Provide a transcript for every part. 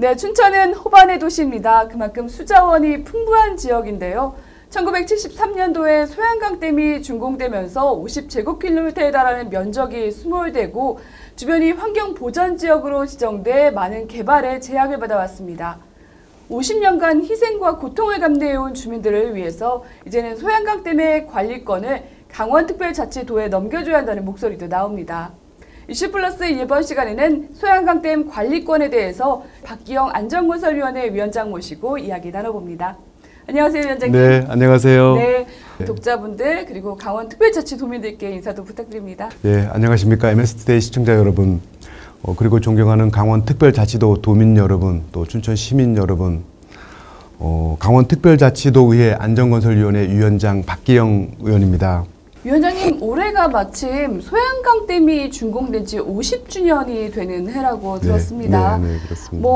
네, 춘천은 호반의 도시입니다. 그만큼 수자원이 풍부한 지역인데요. 1973년도에 소양강댐이 준공되면서 50제곱킬로미터에 달하는 면적이 수몰되고 주변이 환경보전지역으로 지정돼 많은 개발에 제약을 받아왔습니다. 50년간 희생과 고통을 감내해온 주민들을 위해서 이제는 소양강댐의 관리권을 강원특별자치도에 넘겨줘야 한다는 목소리도 나옵니다. 이슈플러스 이번 시간에는 소양강댐 관리권에 대해서 박기영 안전건설위원회 위원장 모시고 이야기 나눠봅니다. 안녕하세요, 위원장님. 네, 안녕하세요. 네, 독자분들 그리고 강원특별자치도민들께 인사도 부탁드립니다. 네, 안녕하십니까. MSTV 시청자 여러분, 그리고 존경하는 강원특별자치도 도민 여러분, 또 춘천 시민 여러분, 강원특별자치도의회 안전건설위원회 위원장 박기영 의원입니다. 위원장님, 올해가 마침 소양강댐이 준공된 지 50주년이 되는 해라고 들었습니다. 네, 그렇습니다.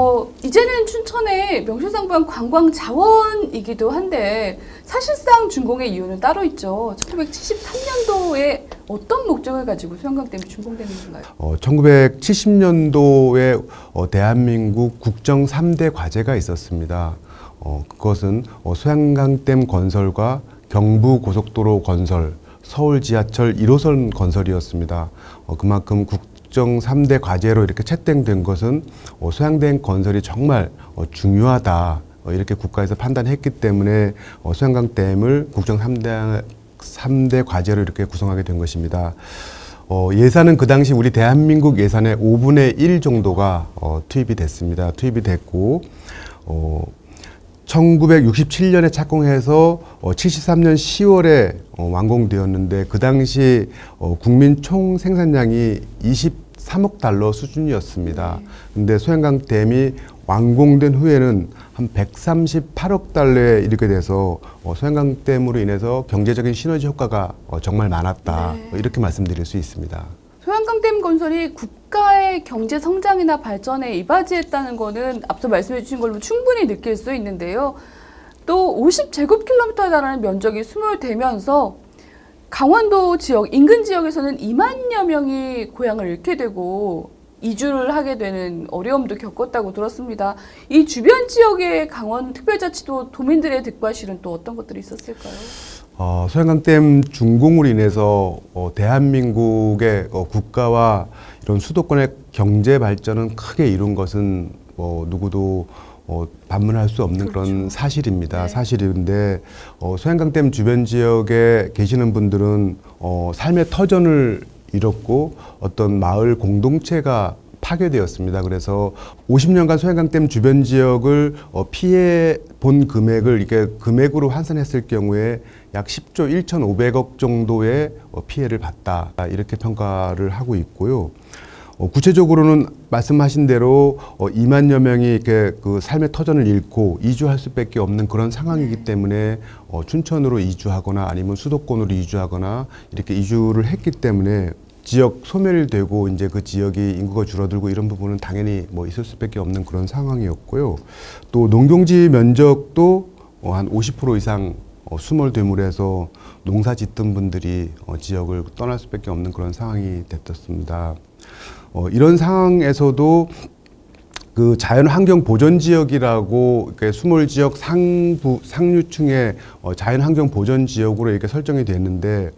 이제는 춘천의 명실상부한 관광 자원이기도 한데 사실상 준공의 이유는 따로 있죠. 1973년도에 어떤 목적을 가지고 소양강댐이 준공되는 건가요? 1970년도에 대한민국 국정 3대 과제가 있었습니다. 그것은 소양강댐 건설과 경부고속도로 건설, 서울 지하철 1호선 건설이었습니다. 그만큼 국정 3대 과제로 이렇게 채택된 것은 소양댐 건설이 정말 중요하다. 이렇게 국가에서 판단했기 때문에 소양강댐을 국정 3대 과제로 이렇게 구성하게 된 것입니다. 예산은 그 당시 우리 대한민국 예산의 5분의 1 정도가 투입이 됐습니다. 투입이 됐고 1967년에 착공해서 73년 10월에 완공되었는데 그 당시 국민 총 생산량이 23억 달러 수준이었습니다. 근데 소양강댐이 완공된 후에는 한 138억 달러에 이르게 돼서 소양강댐으로 인해서 경제적인 시너지 효과가 정말 많았다. 이렇게 말씀드릴 수 있습니다. 소양강댐 건설이 국가의 경제 성장이나 발전에 이바지했다는 것은 앞서 말씀해 주신 걸로 충분히 느낄 수 있는데요. 또 50제곱킬로미터에 달하는 면적이 수몰되면서 강원도 지역, 인근 지역에서는 2만여 명이 고향을 잃게 되고 이주를 하게 되는 어려움도 겪었다고 들었습니다. 이 주변 지역의 강원특별자치도 도민들의 득과실은 또 어떤 것들이 있었을까요? 소양강댐 준공으로 인해서 대한민국의 국가와 이런 수도권의 경제 발전은 크게 이룬 것은 누구도 반문할 수 없는 그런 사실입니다. 사실인데 소양강댐 주변 지역에 계시는 분들은 삶의 터전을 잃었고 어떤 마을 공동체가 파괴되었습니다. 그래서 50년간 소양강댐 주변 지역을 피해 본 금액을 이게 금액으로 환산했을 경우에 약 10조 1,500억 정도의 피해를 봤다. 이렇게 평가를 하고 있고요. 구체적으로는 말씀하신 대로 2만여 명이 이렇게 그 삶의 터전을 잃고 이주할 수밖에 없는 그런 상황이기 때문에 춘천으로 이주하거나 아니면 수도권으로 이주하거나 이렇게 이주를 했기 때문에 지역 소멸되고 이제 그 지역이 인구가 줄어들고 이런 부분은 당연히 있을 수밖에 없는 그런 상황이었고요. 또 농경지 면적도 한 50% 이상 수몰됨으로 해서 농사 짓던 분들이 지역을 떠날 수밖에 없는 그런 상황이 됐었습니다. 이런 상황에서도 그 자연환경보전지역이라고 수몰지역 상류층의 자연환경보전지역으로 이렇게 설정이 됐는데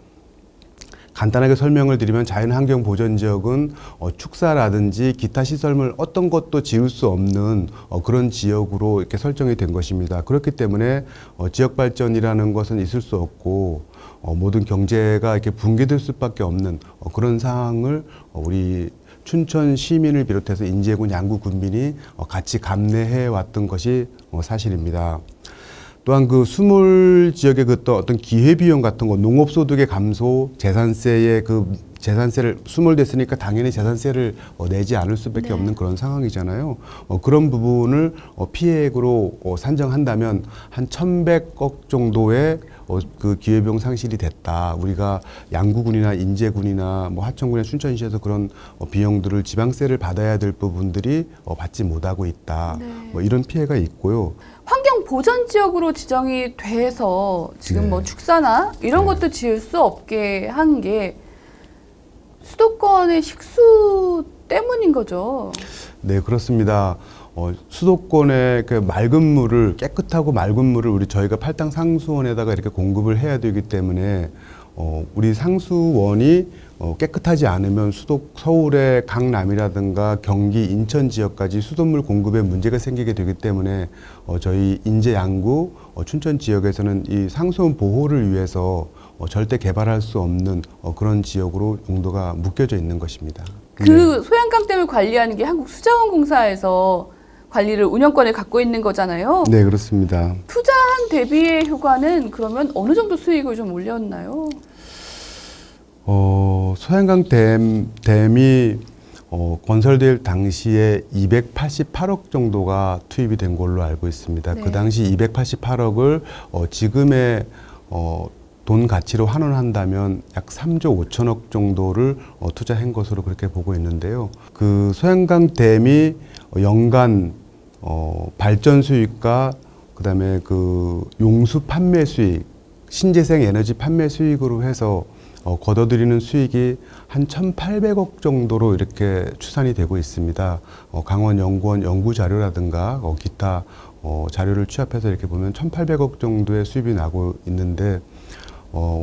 간단하게 설명을 드리면 자연환경보전지역은 축사라든지 기타 시설물 어떤 것도 지을 수 없는 그런 지역으로 이렇게 설정이 된 것입니다. 그렇기 때문에 지역발전이라는 것은 있을 수 없고 모든 경제가 이렇게 붕괴될 수밖에 없는 그런 상황을 우리 춘천 시민을 비롯해서 인제군 양구 군민이 같이 감내해 왔던 것이 사실입니다. 또한 그 수몰 지역의 그 어떤 기회비용 같은 거, 농업소득의 감소, 재산세의 재산세를 수몰됐으니까 당연히 재산세를 내지 않을 수밖에 없는 그런 상황이잖아요. 그런 부분을 피해액으로 산정한다면 한 1,100억 정도의 그 기회비용 상실이 됐다. 우리가 양구군이나 인제군이나 하천군이나 춘천시에서 그런 비용들을 지방세를 받아야 될 부분들이 받지 못하고 있다. 이런 피해가 있고요. 환경보전지역으로 지정이 돼서 지금 축사나 이런 것도 지을 수 없게 한 게 수도권의 식수 때문인 거죠. 네, 그렇습니다. 수도권의 그 맑은 물을 깨끗하고 맑은 물을 저희가 팔당 상수원에다가 이렇게 공급을 해야 되기 때문에 우리 상수원이 깨끗하지 않으면 서울의 강남이라든가 경기, 인천 지역까지 수돗물 공급에 문제가 생기게 되기 때문에 저희 인제, 양구, 춘천 지역에서는 이 상수원 보호를 위해서 절대 개발할 수 없는 그런 지역으로 용도가 묶여져 있는 것입니다. 그 소양강댐을 관리하는 게 한국수자원공사에서 관리를 운영권을 갖고 있는 거잖아요. 네, 그렇습니다. 투자한 대비의 효과는 그러면 어느 정도 수익을 좀 올렸나요? 소양강 댐이 건설될 당시에 288억 정도가 투입이 된 걸로 알고 있습니다. 네. 그 당시 288억을 지금의 돈 가치로 환원한다면 약 3조 5천억 정도를 투자한 것으로 그렇게 보고 있는데요. 그 소양강 댐이 연간 발전 수익과 그다음에 그 용수 판매 수익, 신재생 에너지 판매 수익으로 해서 거둬들이는 수익이 한 1,800억 정도로 이렇게 추산이 되고 있습니다. 강원연구원 연구 자료라든가 기타 자료를 취합해서 이렇게 보면 1,800억 정도의 수입이 나고 있는데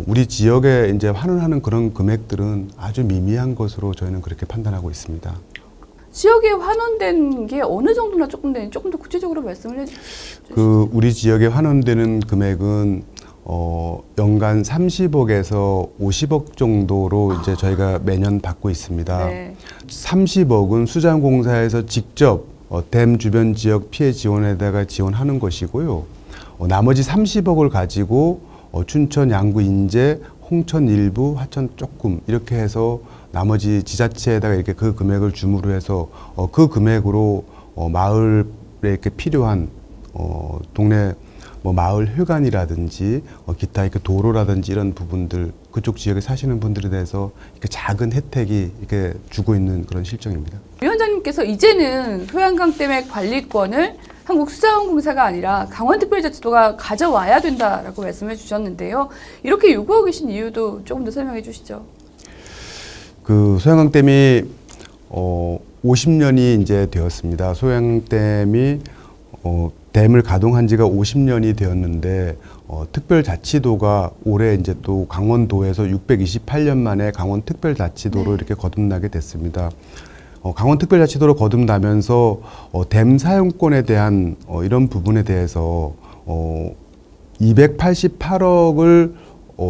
우리 지역에 이제 환원하는 그런 금액들은 아주 미미한 것으로 저희는 그렇게 판단하고 있습니다. 지역에 환원된 게 어느 정도나 조금 더 구체적으로 말씀을 해주시죠. 우리 지역에 환원되는 금액은 연간 30억에서 50억 정도로 이제 저희가 매년 받고 있습니다. 네. 30억은 수자원공사에서 직접 댐 주변 지역 피해 지원에다가 지원하는 것이고요. 나머지 30억을 가지고 춘천, 양구, 인제, 홍천 일부, 하천 조금 이렇게 해서 나머지 지자체에다가 이렇게 그 금액을 줌으로 해서 그 금액으로 마을에 이렇게 필요한 동네 마을 회관이라든지 기타 이렇게 도로라든지 이런 부분들 그쪽 지역에 사시는 분들에 대해서 이렇게 작은 혜택이 이렇게 주고 있는 그런 실정입니다. 위원장님께서 이제는 소양강댐의 관리권을 한국수자원공사가 아니라 강원특별자치도가 가져와야 된다라고 말씀해 주셨는데요. 이렇게 요구하고 계신 이유도 조금 더 설명해 주시죠. 그 소양강댐이 50년이 이제 되었습니다. 소양댐이 댐을 가동한 지가 50년이 되었는데 특별자치도가 올해 이제 또 강원도에서 628년 만에 강원특별자치도로 네. 이렇게 거듭나게 됐습니다. 강원특별자치도로 거듭나면서 댐 사용권에 대한 이런 부분에 대해서 288억을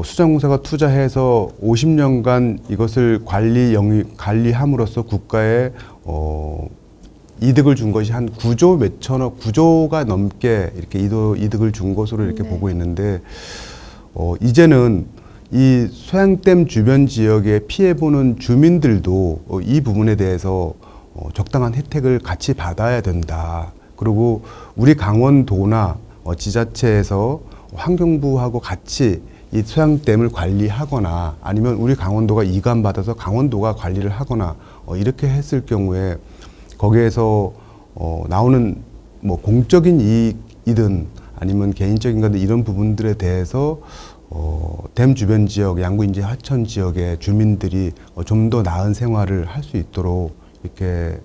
수자원공사가 투자해서 50년간 이것을 관리함으로써 국가에 이득을 준 것이 한 9조 몇천억, 9조가 넘게 이렇게 이득을 준 것으로 이렇게 네. 보고 있는데 이제는 이 소양댐 주변 지역에 피해보는 주민들도 이 부분에 대해서 적당한 혜택을 같이 받아야 된다. 그리고 우리 강원도나 지자체에서 환경부하고 같이 이 소양댐을 관리하거나 아니면 우리 강원도가 이관받아서 강원도가 관리를 하거나 이렇게 했을 경우에 거기에서 나오는 뭐 공적인 이익이든 아니면 개인적인 건데 이런 부분들에 대해서 댐 주변 지역, 양구, 인제, 하천 지역의 주민들이 좀 더 나은 생활을 할 수 있도록 이렇게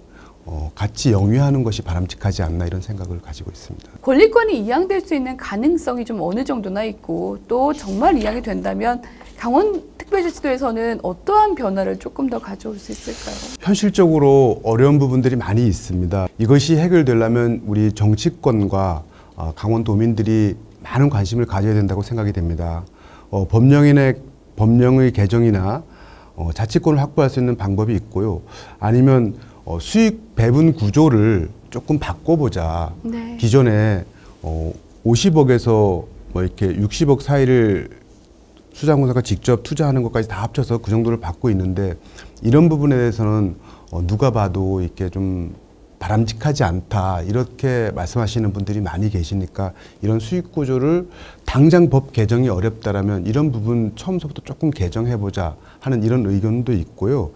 같이 영위하는 것이 바람직하지 않나 이런 생각을 가지고 있습니다. 권리권이 이양될 수 있는 가능성이 좀 어느 정도나 있고 또 정말 이양이 된다면 강원특별자치도에서는 어떠한 변화를 조금 더 가져올 수 있을까요? 현실적으로 어려운 부분들이 많이 있습니다. 이것이 해결되려면 우리 정치권과 강원도민들이 많은 관심을 가져야 된다고 생각이 됩니다. 법령의 개정이나 자치권을 확보할 수 있는 방법이 있고요. 아니면 수익 배분 구조를 조금 바꿔보자. 네. 기존에 50억에서 뭐 이렇게 60억 사이를 수자원공사가 직접 투자하는 것까지 다 합쳐서 그 정도를 받고 있는데 이런 부분에 대해서는 누가 봐도 이렇게 좀 바람직하지 않다 이렇게 말씀하시는 분들이 많이 계시니까 이런 수익 구조를 당장 법 개정이 어렵다라면 이런 부분 처음부터 조금 개정해보자 하는 이런 의견도 있고요.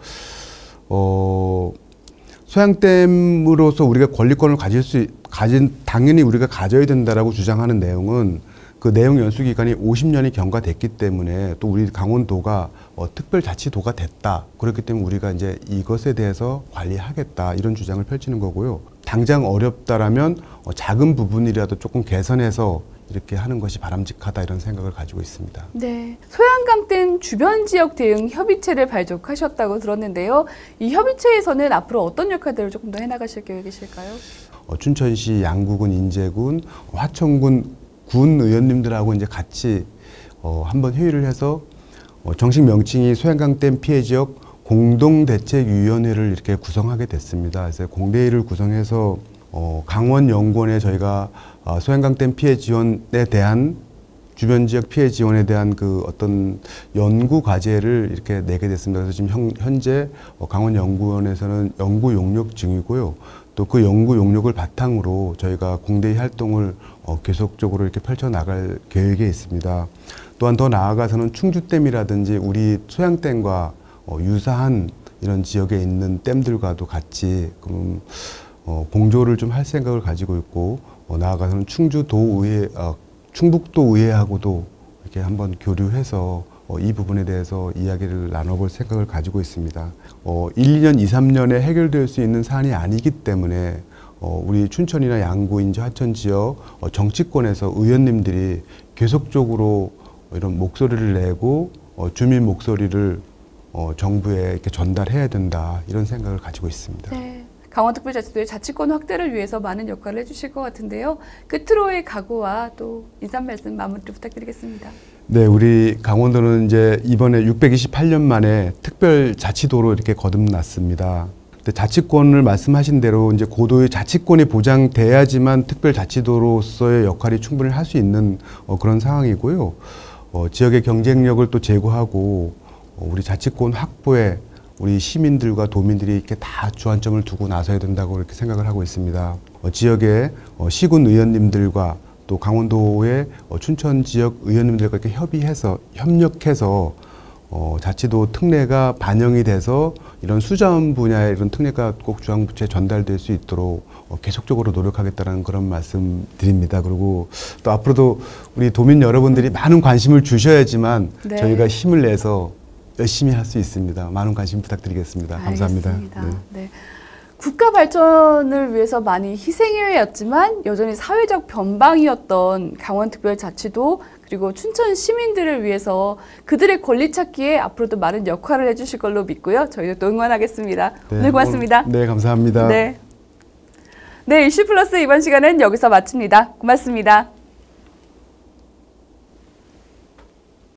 소양댐으로서 우리가 권리권을 당연히 우리가 가져야 된다라고 주장하는 내용은 그 내용 연수 기간이 50년이 경과됐기 때문에 또 우리 강원도가 특별자치도가 됐다. 그렇기 때문에 우리가 이제 이것에 대해서 관리하겠다 이런 주장을 펼치는 거고요. 당장 어렵다라면 작은 부분이라도 조금 개선해서 이렇게 하는 것이 바람직하다 이런 생각을 가지고 있습니다. 네, 소양강댐 주변 지역 대응 협의체를 발족하셨다고 들었는데요. 이 협의체에서는 앞으로 어떤 역할들을 조금 더 해나가실 계획이실까요? 춘천시, 양구군, 인제군, 화천군 군 의원님들하고 이제 같이 한번 회의를 해서 정식 명칭이 소양강댐 피해 지역 공동대책위원회를 이렇게 구성하게 됐습니다. 그래서 공대회를 구성해서 강원연구원에 저희가 소양강댐 피해 지원에 대한 주변 지역 피해 지원에 대한 그 어떤 연구 과제를 이렇게 내게 됐습니다. 그래서 지금 현재 강원연구원에서는 연구 용역 중이고요. 또 그 연구 용역을 바탕으로 저희가 공대의 활동을 계속적으로 이렇게 펼쳐 나갈 계획에 있습니다. 또한 더 나아가서는 충주댐이라든지 우리 소양댐과 유사한 이런 지역에 있는 댐들과도 같이 공조를 좀 할 생각을 가지고 있고 나아가서는 충북도 의회하고도 이렇게 한번 교류해서 이 부분에 대해서 이야기를 나눠볼 생각을 가지고 있습니다. 1, 2년, 2, 3년에 해결될 수 있는 사안이 아니기 때문에 우리 춘천이나 양구, 인제, 화천 지역 정치권에서 의원님들이 계속적으로 이런 목소리를 내고 주민 목소리를 정부에 이렇게 전달해야 된다 이런 생각을 가지고 있습니다. 네. 강원특별자치도의 자치권 확대를 위해서 많은 역할을 해주실 것 같은데요. 끝으로의 각오와 또 인사 말씀 마무리 부탁드리겠습니다. 네, 우리 강원도는 이제 이번에 628년 만에 특별자치도로 이렇게 거듭났습니다. 근데 자치권을 말씀하신 대로 이제 고도의 자치권이 보장돼야지만 특별자치도로서의 역할이 충분히 할 수 있는 그런 상황이고요. 지역의 경쟁력을 또 제고하고 우리 자치권 확보에 우리 시민들과 도민들이 이렇게 다 주안점을 두고 나서야 된다고 이렇게 생각을 하고 있습니다. 지역의 시군 의원님들과 또 강원도의 춘천 지역 의원님들과 이렇게 협력해서 자치도 특례가 반영이 돼서 이런 수자원 분야의 이런 특례가 꼭 중앙부처에 전달될 수 있도록 계속적으로 노력하겠다는 그런 말씀 드립니다. 그리고 또 앞으로도 우리 도민 여러분들이 많은 관심을 주셔야지만 네. 저희가 힘을 내서 열심히 할 수 있습니다. 많은 관심 부탁드리겠습니다. 감사합니다. 알겠습니다. 네. 국가 발전을 위해서 많이 희생해왔지만 여전히 사회적 변방이었던 강원특별자치도 그리고 춘천 시민들을 위해서 그들의 권리 찾기에 앞으로도 많은 역할을 해주실 걸로 믿고요. 저희도 또 응원하겠습니다. 네, 오늘 고맙습니다. 네, 감사합니다. 네, 이슈 플러스 이번 시간은 여기서 마칩니다. 고맙습니다.